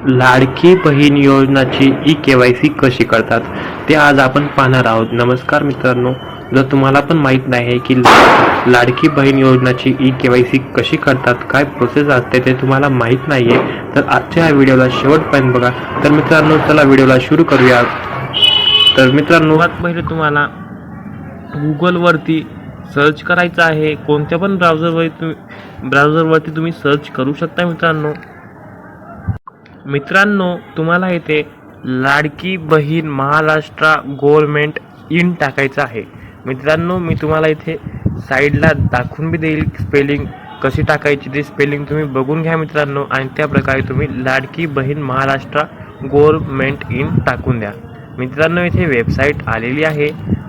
Ladki Bahin योजनाची E-KYC कशी करतात ते आज आपण पाहणार आहोत. नमस्कार मित्रांनो, जर तुम्हाला पण माहीत नाही की लाडकी बहीण योजनाची ई-के.वाय.सी कशी करतात, काय प्रोसेस असते ते तुम्हाला माहीत नाहीये, तर आजच्या या व्हिडिओला शेवटपर्यंत बघा. तर मित्रांनो, चला व्हिडिओला सुरू करूया. तर मित्रांनो, सर्वात पहिले तुम्हाला गुगलवरती सर्च करायचं आहे. कोणत्या पण ब्राउझरवरती तुम्ही सर्च करू शकता. मित्रांनो तुम्हाला इथे लाडकी बहीण महाराष्ट्र गव्हर्नमेंट इन टाकायचं आहे. मित्रांनो, मी तुम्हाला इथे साईडला दाखवून बी देईल स्पेलिंग कशी टाकायची, ते स्पेलिंग तुम्ही बघून घ्या मित्रांनो, आणि त्या प्रकारे तुम्ही लाडकी बहीण महाराष्ट्र गव्हर्नमेंट इन टाकून द्या. मित्रांनो, इथे वेबसाईट आलेली आहे.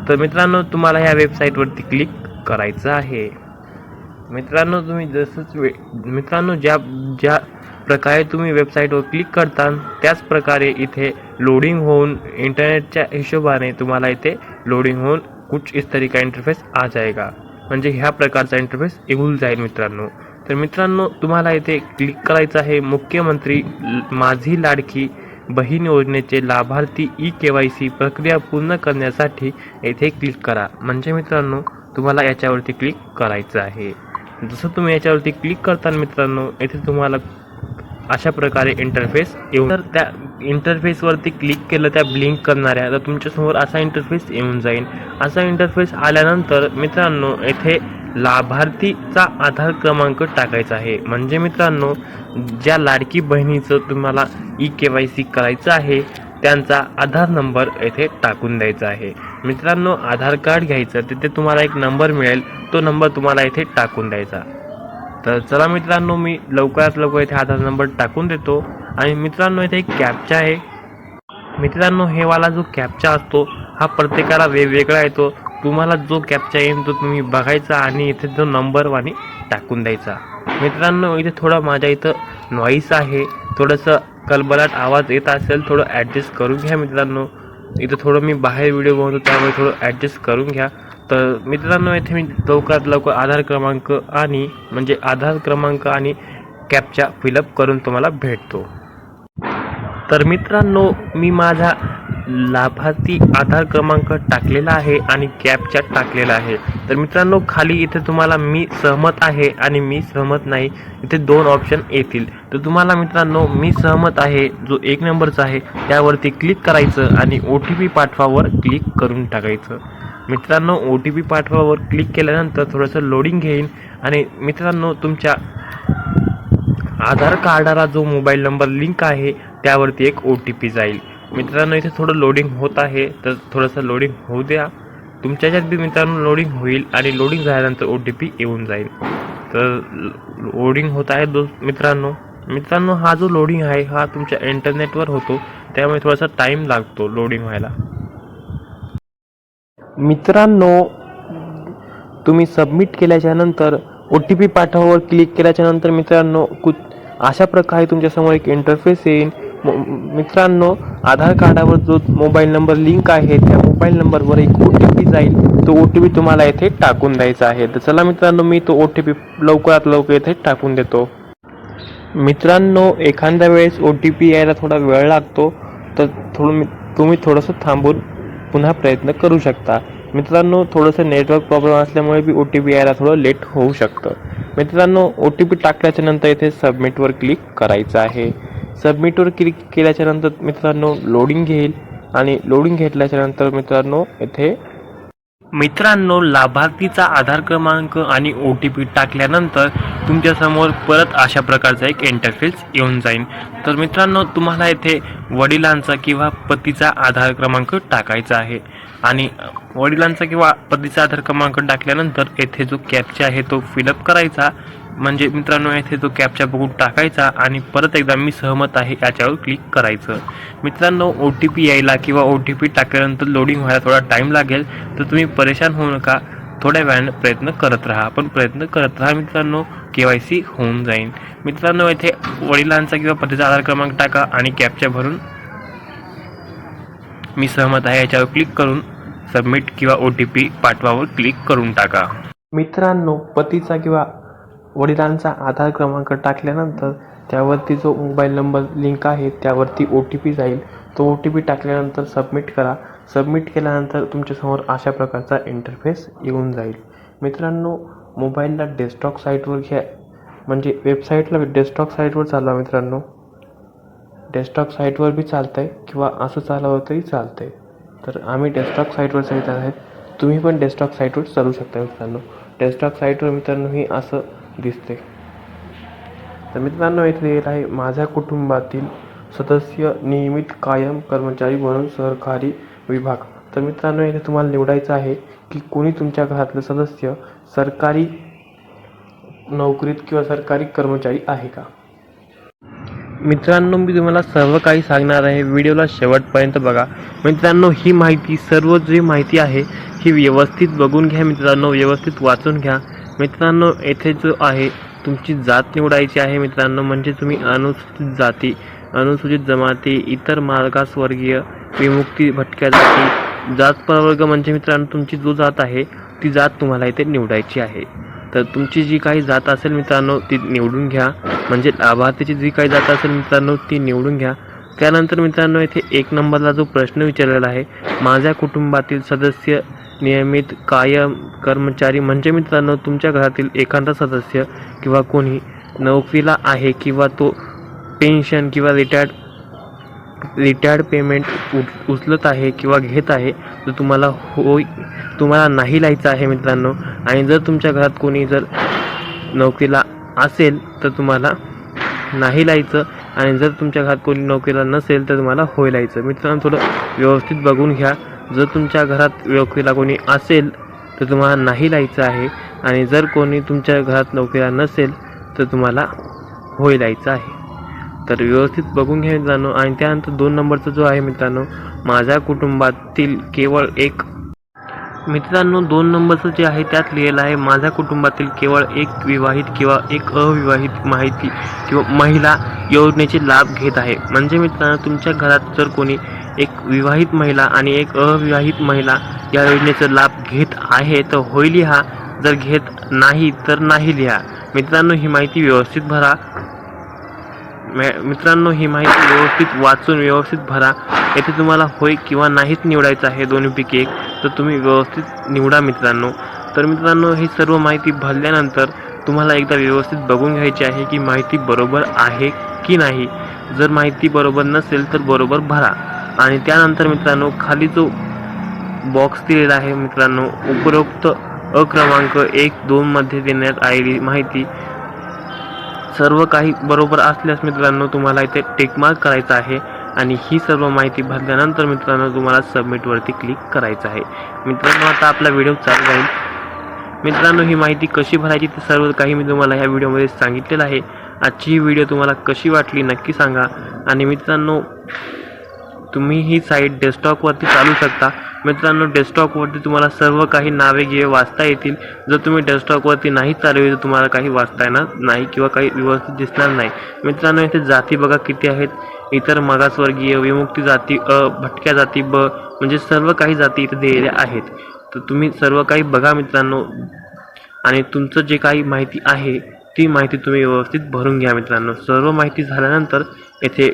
तर मित्रांनो, तुम्हाला ह्या वेबसाईटवरती क्लिक करायचं आहे. मित्रांनो, तुम्ही मित्रांनो ज्या प्रकारे तुम्ही वेबसाईटवर क्लिक करता त्याच प्रकारे इथे लोडिंग होऊन इंटरनेटच्या हिशोबाने तुम्हाला इथे लोडिंग होऊन कुछ इस तरीका इंटरफेस आ जाएगा, म्हणजे ह्या प्रकारचा इंटरफेस येऊन जाईल मित्रांनो. तर मित्रांनो, तुम्हाला इथे क्लिक करायचं आहे मुख्यमंत्री माझी लाडकी बहीण योजनेचे लाभार्थी ई-के.वाय.सी प्रक्रिया पूर्ण करण्यासाठी येथे क्लिक करा. म्हणजे मित्रांनो, तुम्हाला याच्यावरती क्लिक करायचं आहे. जसं तुम्ही याच्यावरती क्लिक करता मित्रांनो, येथे तुम्हाला अशा प्रकारे इंटरफेस येऊन, तर त्या इंटरफेसवरती क्लिक केलं त्या ब्लिंक करणाऱ्या, तर तुमच्यासमोर असा इंटरफेस येऊन जाईल. असा इंटरफेस आल्यानंतर मित्रांनो, येथे लाभार्थीचा आधार क्रमांक टाकायचा आहे. म्हणजे मित्रांनो, ज्या लाडकी बहिणीचं तुम्हाला ई-के.वाय.सी करायचं आहे त्यांचा आधार नंबर येथे टाकून द्यायचा आहे. मित्रांनो, आधार कार्ड घ्यायचं, तिथे तुम्हाला एक नंबर मिळेल, तो नंबर तुम्हाला इथे टाकून द्यायचा. तर चला मित्रांनो, मी लवकरात लवकर इथे आधार नंबर टाकून देतो. आणि मित्रांनो, इथे एक कॅप्चा आहे. मित्रांनो, हे वाला जो कॅप्चा असतो हा प्रत्येकाला वेगवेगळा येतो. तुम्हाला जो कॅप्चा येईल तो तुम्ही बघायचा आणि इथे जो नंबर वाणी टाकून द्यायचा. मित्रांनो, इथे थोडा माझ्या इथं नॉईस आहे, थोडंसं कलबलाट आवाज येत असेल, थोडं ॲडजस्ट करून घ्या मित्रांनो. इथं थोडं मी बाहेर व्हिडिओ बनवतो त्यामुळे थोडं ॲडजस्ट करून घ्या. तर मित्रांनो, इथे मी लवकरात लवकर आधार क्रमांक आणि कॅप्चा फिलअप करून तुम्हाला भेटतो. तर मित्रांनो, मी माझा लाभार्थी आधार क्रमांक टाकलेला आहे आणि कॅप्चा टाकलेला आहे. तर मित्रांनो, खाली इथे तुम्हाला मी सहमत आहे आणि मी सहमत नाही इथे दोन ऑप्शन येतील. तर तुम्हाला मित्रांनो, मी सहमत आहे जो एक नंबरचा आहे त्यावरती क्लिक करायचं आणि OTP पाठवावर क्लिक करून टाकायचं. मित्रांनो, OTP पाठवावर क्लिक केल्यानंतर थोडंसं लोडिंग घेईन आणि मित्रांनो, तुमच्या आधार कार्डाला जो मोबाईल नंबर लिंक आहे त्यावरती एक OTP जाईल. मित्रांनो, इथे थोडं लोडिंग होत आहे, तर थोडंसं लोडिंग होऊ द्या. तुमच्या ह्याच्यात बी मित्रांनो लोडिंग होईल आणि लोडिंग झाल्यानंतर OTP येऊन जाईल. तर लोडिंग होत आहे मित्रांनो, हा जो लोडिंग आहे हा तुमच्या इंटरनेटवर होतो, त्यामुळे थोडासा टाईम लागतो लोडिंग व्हायला. मित्रांनो, तुम्ही सबमिट केल्याच्या नंतर OTP पाठवावर क्लिक केल्याच्या नंतर मित्रांनो, अशा प्रकारे तुमच्यासमोर एक इंटरफेस येईल. मित्रांनो, आधार कार्डावर जो मोबाईल नंबर लिंक आहे त्या मोबाईल नंबरवर एक OTP जाईल. तो OTP तुम्हाला येथे टाकून द्यायचा आहे. तर चला मित्रांनो, मी तो OTP लवकरात लवकर येथे टाकून देतो. मित्रांनो, एखाद्या वेळेस OTP यायला थोडा वेळ लागतो, तर तुम्ही थोडंसं थांबून पुन्हा प्रयत्न करू शकता. मित्रांनो, थोडंसं नेटवर्क प्रॉब्लेम असल्यामुळे बी OTP यायला थोडं लेट होऊ शकतं. मित्रांनो, OTP टाकल्याच्या नंतर इथे सबमिटवर क्लिक करायचं आहे. सबमिटवर क्लिक केल्याच्या नंतर मित्रांनो लोडिंग घेईल आणि लोडिंग घेतल्याच्या नंतर मित्रांनो लाभार्थीचा आधार क्रमांक आणि OTP टाकल्यानंतर तुमच्यासमोर परत अशा प्रकारचा एक इंटरफेस येऊन जाईल. तर मित्रांनो, तुम्हाला इथे वडिलांचा किंवा पतीचा आधार क्रमांक टाकायचा आहे आणि वडिलांचा किंवा पतीचा आधार क्रमांक टाकल्यानंतर येथे जो कॅप्चा आहे तो फिलअप करायचा. म्हणजे मित्रांनो, येथे तो कॅप्चा बघून टाकायचा आणि परत एकदा मी सहमत आहे याच्यावर क्लिक करायचं. मित्रांनो, OTP यायला किंवा OTP टाकल्यानंतर लोडिंग व्हायला थोडा टाईम लागेल, तर तुम्ही परेशान होऊ नका. थोड्या वेळाने प्रयत्न करत राहा मित्रांनो, KYC होऊन जाईल. मित्रांनो, येथे वडिलांचा किंवा पतीचा आधार क्रमांक टाका आणि कॅप्चा भरून मी सहमत आहे याच्यावर क्लिक करून सबमिट किंवा OTP पाठवावर क्लिक करून टाका. मित्रांनो, पतीचा किंवा वडिलांचा आधार क्रमांक टाकल्यानंतर त्यावरती जो मोबाईल नंबर लिंक आहे त्यावरती OTP जाईल. तो OTP टाकल्यानंतर सबमिट करा. सबमिट केल्यानंतर तुमच्यासमोर अशा प्रकारचा इंटरफेस येऊन जाईल. मित्रांनो, मोबाईलला डेस्कटॉप साईटवर घ्या, म्हणजे वेबसाईटला डेस्कटॉप साईटवर चालवा. मित्रांनो, डेस्कटॉप साईटवर बी चालतं आहे किंवा असं चालवलं तरी चालतं आहे. तर आम्ही डेस्कटॉप साईटवर चालत आहेत. तुम्ही पण डेस्कटॉप साईटवर चालू शकता. मित्रांनो, डेस्कटॉप साईटवर मित्रांनो हे असं दिसते. तर मित्रांनो, इथे दिलेलं आहे माझ्या कुटुंबातील सदस्य नियमित कायम कर्मचारी म्हणून सरकारी विभाग. तर मित्रांनो, इथे तुम्हाला निवडायचं आहे की कोणी तुमच्या घरातलं सदस्य सरकारी नोकरीत किंवा सरकारी कर्मचारी आहे का. मित्रांनो, मी तुम्हाला सर्व काही सांगणार आहे. व्हिडिओला शेवटपर्यंत बघा. मित्रांनो, ही माहिती सर्व जी माहिती आहे ही व्यवस्थित बघून घ्या. मित्रांनो, व्यवस्थित वाचून घ्या. मित्रांनो, येथे जो आहे तुमची जात निवडायची आहे. मित्रांनो, म्हणजे तुम्ही अनुसूचित जाती, अनुसूचित जमाती, इतर मागासवर्गीय, विमुक्ती, भटक्या जाती, जात प्रवर्ग म्हणजे मित्रांनो तुमची जो जात आहे ती जात तुम्हाला इथे निवडायची आहे. तर तुमची जी काही जात असेल मित्रांनो ती निवडून घ्या. म्हणजे लाभार्थीची जी काही जात असेल मित्रांनो ती निवडून घ्या. त्यानंतर मित्रांनो इथे 1 नंबरला जो प्रश्न विचारलेला आहे, माझ्या कुटुंबातील सदस्य नियमित कायम कर्मचारी म्हणजे मित्रांनो तुमच्या घरातील एखादा सदस्य किंवा कोणी नोकरीला आहे किंवा तो पेन्शन किंवा रिटायर्ड पेमेंट उचलत आहे किंवा घेत आहे, तर तुम्हाला नाही लिहायचं आहे मित्रांनो. आणि जर तुमच्या घरात कोणी जर नोकरीला असेल तर तुम्हाला नाही लिहायचं, आणि जर तुमच्या घरात कोणी नोकरीला नसेल तर तुम्हाला होय लिहायचं. मित्रांनो, थोडं व्यवस्थित बघून घ्या. जर तुमच्या घरात नोकरीला कोणी असेल तर तुम्हाला नाही लिहायचं आहे, आणि जर कोणी तुमच्या घरात नोकरीला नसेल तर तुम्हाला होय लिहायचं आहे. तर व्यवस्थित बघून घ्या मित्रांनो. आणि त्यानंतर 2 नंबरचा जो आहे मित्रांनो, माझ्या कुटुंबातील केवळ एक. मित्रांनो, 2 नंबरचं जे आहे त्यात लिहिलेलं आहे माझ्या कुटुंबातील केवळ एक विवाहित किंवा एक अविवाहित माहिती किंवा महिला योजनेचे लाभ घेत आहे. म्हणजे मित्रांनो, तुमच्या घरात जर कोणी एक विवाहित महिला आणि एक अविवाहित महिला या योजनेचा लाभ घेत आहे तर होय लिहा. जर घेत नाही तर नाही लिहा. मित्रांनो, ही माहिती व्यवस्थित भरा. मित्रांनो, ही माहिती व्यवस्थित वाचून व्यवस्थित भरा. येथे तुम्हाला होय किंवा नाहीच निवडायचं आहे, दोन्हीपैकी एक. तर तुम्ही व्यवस्थित निवडा मित्रांनो. तर मित्रांनो, ही सर्व माहिती भरल्यानंतर तुम्हाला एकदा व्यवस्थित बघून घ्यायची आहे की माहिती बरोबर आहे की नाही. जर माहिती बरोबर नसेल तर बरोबर भरा. आणि त्यानंतर मित्रांनो, खाली जो बॉक्स दिलेला आहे मित्रांनो, उपरोक्त क्रमांक 1-2 मध्ये देण्यात आलेली माहिती सर्व काही बरोबर असल्यास मित्रांनो तुम्हाला इथे टिक मार्क करायचा आहे. आणि ही सर्व माहिती भरल्यानंतर मित्रांनो तुम्हाला सबमिटवरती क्लिक करायचं आहे. मित्रांनो, आता आपला व्हिडिओ चालू राहील. मित्रांनो, ही माहिती कशी भरायची ते सर्व काही मी तुम्हाला ह्या व्हिडिओमध्ये सांगितलेलं आहे. आजची ही व्हिडिओ तुम्हाला कशी वाटली नक्की सांगा. आणि मित्रांनो, तुम्ही ही साईट डेस्कटॉपवरती चालू शकता. मित्रांनो, डेस्कटॉपवरती तुम्हाला सर्व काही नावे वाचता येतील. जर तुम्ही डेस्कटॉपवरती नाही चालवली तर तुम्हाला काही वाचता येणार नाही किंवा काही व्यवस्थित दिसणार नाही. मित्रांनो, इथे जाती बघा किती आहेत. इतर मागासवर्गीय, विमुक्ती जाती, भटक्या जाती, म्हणजे सर्व काही जाती इथे दिलेल्या आहेत. तर तुम्ही सर्व काही बघा मित्रांनो, आणि तुमचं जे काही माहिती आहे ती माहिती तुम्ही व्यवस्थित भरून घ्या मित्रांनो. सर्व माहिती झाल्यानंतर इथे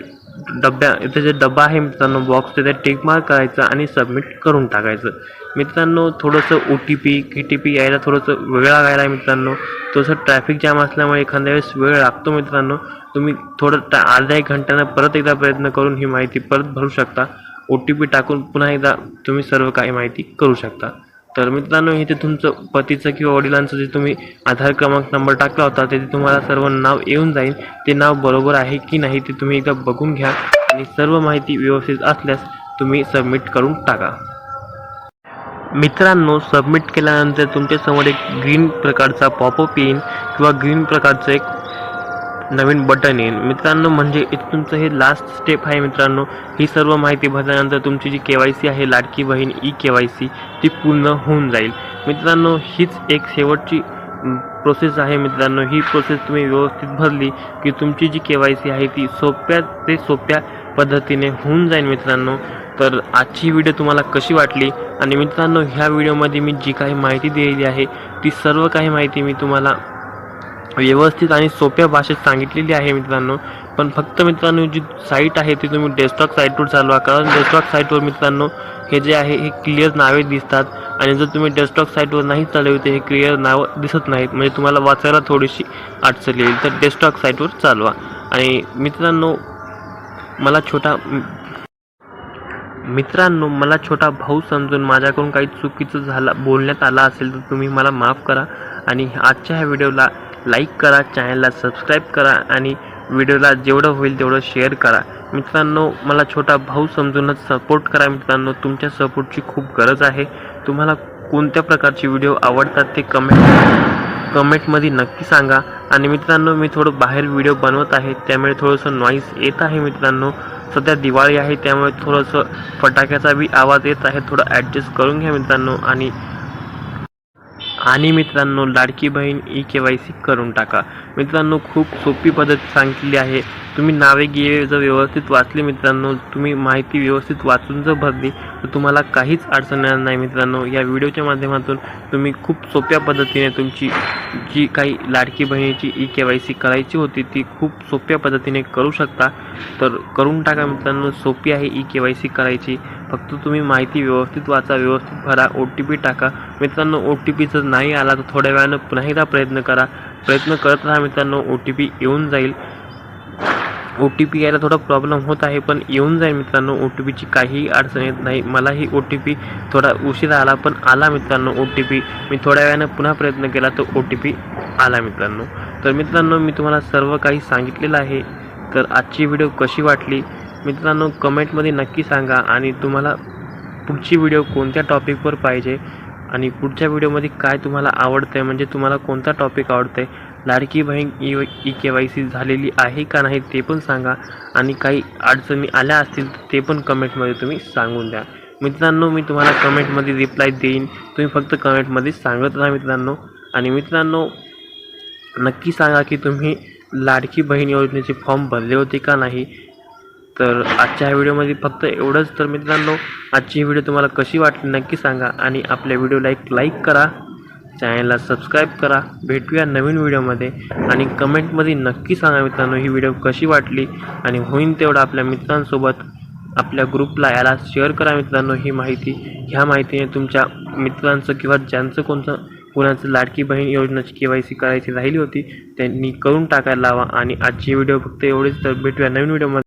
जे डब्बा आहे मित्रांनो, बॉक्स, तिथे टिक मार्क करायचा आणि सबमिट करून टाकायचं. मित्रांनो, थोडंसं OTP KTP यायला थोडंसं वेळ लागायला आहे मित्रांनो. थोडंसं ट्रॅफिक जॅम असल्यामुळे एखाद्या वेळेस वेळ लागतो मित्रांनो. तुम्ही थोडं अर्ध्या 1 घंट्यानं परत एकदा प्रयत्न करून ही माहिती परत भरू शकता. OTP टाकून पुन्हा एकदा तुम्ही सर्व काही माहिती करू शकता. तर मित्रांनो, इथे तुमचं पतीचं किंवा वडिलांचं जे तुम्ही आधार क्रमांक नंबर टाकला होता तिथे तुम्हाला सर्व नाव येऊन जाईल. ते नाव बरोबर आहे की नाही ते तुम्ही एकदा बघून घ्या. आणि सर्व माहिती व्यवस्थित असल्यास तुम्ही सबमिट करून टाका. मित्रांनो, सबमिट केल्यानंतर तुमच्यासमोर एक ग्रीन प्रकारचा पॉपअप येईल किंवा ग्रीन प्रकारचं एक नवीन बटन येईल मित्रांनो. म्हणजे इथे तुमचं हे लास्ट स्टेप आहे मित्रांनो. ही सर्व माहिती भरल्यानंतर तुमची जी KYC आहे, लाडकी बहीण KYC, ती पूर्ण होऊन जाईल मित्रांनो. हीच एक शेवटची प्रोसेस आहे मित्रांनो. ही प्रोसेस तुम्ही व्यवस्थित भरली की तुमची जी KYC आहे ती सोप्या पद्धतीने होऊन जाईल मित्रांनो. तर आजची व्हिडिओ तुम्हाला कशी वाटली, आणि मित्रांनो ह्या व्हिडिओमध्ये मी जी काही माहिती दिलेली आहे ती सर्व काही माहिती मी तुम्हाला व्यवस्थित आणि सोप्या भाषेत सांगितलेली आहे मित्रांनो. पण फक्त मित्रांनो जी साईट आहे ती तुम्ही डेस्कटॉप साईटवर चालवा, कारण डेस्कटॉप साईटवर मित्रांनो हे जे आहे हे क्लिअर नावे दिसतात आणि जर तुम्ही डेस्कटॉप साईटवर नाही चालवली तर हे क्लिअर नावं दिसत नाहीत, म्हणजे तुम्हाला वाचायला थोडीशी अडचण येईल. तर डेस्कटॉप साईटवर चालवा. आणि मित्रांनो मला छोटा भाऊ समजून माझ्याकडून काही चुकीचं बोलण्यात आलं असेल तर तुम्ही मला माफ करा. आणि आजच्या ह्या व्हिडिओला लाईक करा, चॅनलला सबस्क्राईब करा आणि व्हिडिओला जेवढं होईल तेवढं शेअर करा. मित्रांनो मला छोटा भाऊ समजूनच सपोर्ट करा. मित्रांनो तुमच्या सपोर्टची खूप गरज आहे. तुम्हाला कोणत्या प्रकारचे व्हिडिओ आवडतात ते कमेंटमध्ये नक्की सांगा. आणि मित्रांनो मी थोडं बाहेर व्हिडिओ बनवत आहे, त्यामुळे थोडंसं नॉईज येत आहे. मित्रांनो सध्या दिवाळी आहे, त्यामुळे थोडंसं फटाक्याचा बी आवाज येत आहे, थोडं ॲडजस्ट करून घ्या मित्रांनो. आणि मित्रांनो लाडकी बहीण KYC करून टाका. मित्रांनो खूप सोपी पद्धत सांगितली आहे. तुम्ही नावे जर व्यवस्थित वाचली मित्रांनो, तुम्ही माहिती व्यवस्थित वाचून जर भरली तर तुम्हाला काहीच अडचण येणार नाही. मित्रांनो या व्हिडिओच्या माध्यमातून तुम्ही खूप सोप्या पद्धतीने तुमची जी काही लाडकी बहिणीची KYC करायची होती ती खूप सोप्या पद्धतीने करू शकता. तर करून टाका मित्रांनो, सोपी आहे KYC करायची. फक्त तुम्ही माहिती व्यवस्थित वाचा, व्यवस्थित भरा, OTP टाका. मित्रांनो OTP जर नाही आला तर थोड्या वेळानं पुन्हा एकदा प्रयत्न करत राहा मित्रांनो. OTP येऊन जाईल. OTP यायला थोडा प्रॉब्लेम होत आहे, पण येऊन जाईल मित्रांनो. OTPची काहीही अडचण येत नाही. मलाही OTP थोडा उशीर आला, पण आला मित्रांनो OTP. मी थोड्या वेळानं पुन्हा प्रयत्न केला तर OTP आला मित्रांनो. तर मित्रांनो मी तुम्हाला सर्व काही सांगितलेलं आहे. तर आजची व्हिडिओ कशी वाटली मित्रांनो कमेंटमध्ये नक्की सांगा. आणि तुम्हाला पुढची व्हिडिओ कोणत्या टॉपिकवर पाहिजे आणि पुढच्या व्हिडिओमध्ये काय तुम्हाला आवडतं आहे, म्हणजे तुम्हाला कोणता टॉपिक आवडतं आहे, लाडकी बहीण KYC झालेली आहे का नाही ते पण सांगा. आणि काही अडचणी आल्या असतील ते पण कमेंटमध्ये तुम्ही सांगून द्या. मित्रांनो मी तुम्हाला कमेंटमध्ये रिप्लाय देईन, तुम्ही फक्त कमेंटमध्ये सांगत राहा मित्रांनो. आणि मित्रांनो नक्की सांगा की तुम्ही लाडकी बहीण योजनेचे फॉर्म भरले होते का नाही. तर आजच्या व्हिडिओमध्ये फक्त एवढंच. तर मित्रांनो आजची व्हिडिओ तुम्हाला कशी वाटली नक्की सांगा. आणि आपल्या व्हिडिओला एक लाईक करा, चॅनलला सबस्क्राईब करा. भेटूया नवीन व्हिडिओमध्ये. आणि कमेंटमध्ये नक्की सांगा मित्रांनो ही व्हिडिओ कशी वाटली. आणि होईन तेवढं आपल्या मित्रांसोबत आपल्या ग्रुपला याला शेअर करा मित्रांनो. ह्या माहितीने तुमच्या मित्रांचं किंवा ज्यांचं कोणाचं लाडकी बहीण योजनेची KYC करायची राहिली होती त्यांनी करून टाकायला लावा. आणि आजची व्हिडिओ फक्त एवढेच. तर भेटूया नवीन व्हिडिओमध्ये.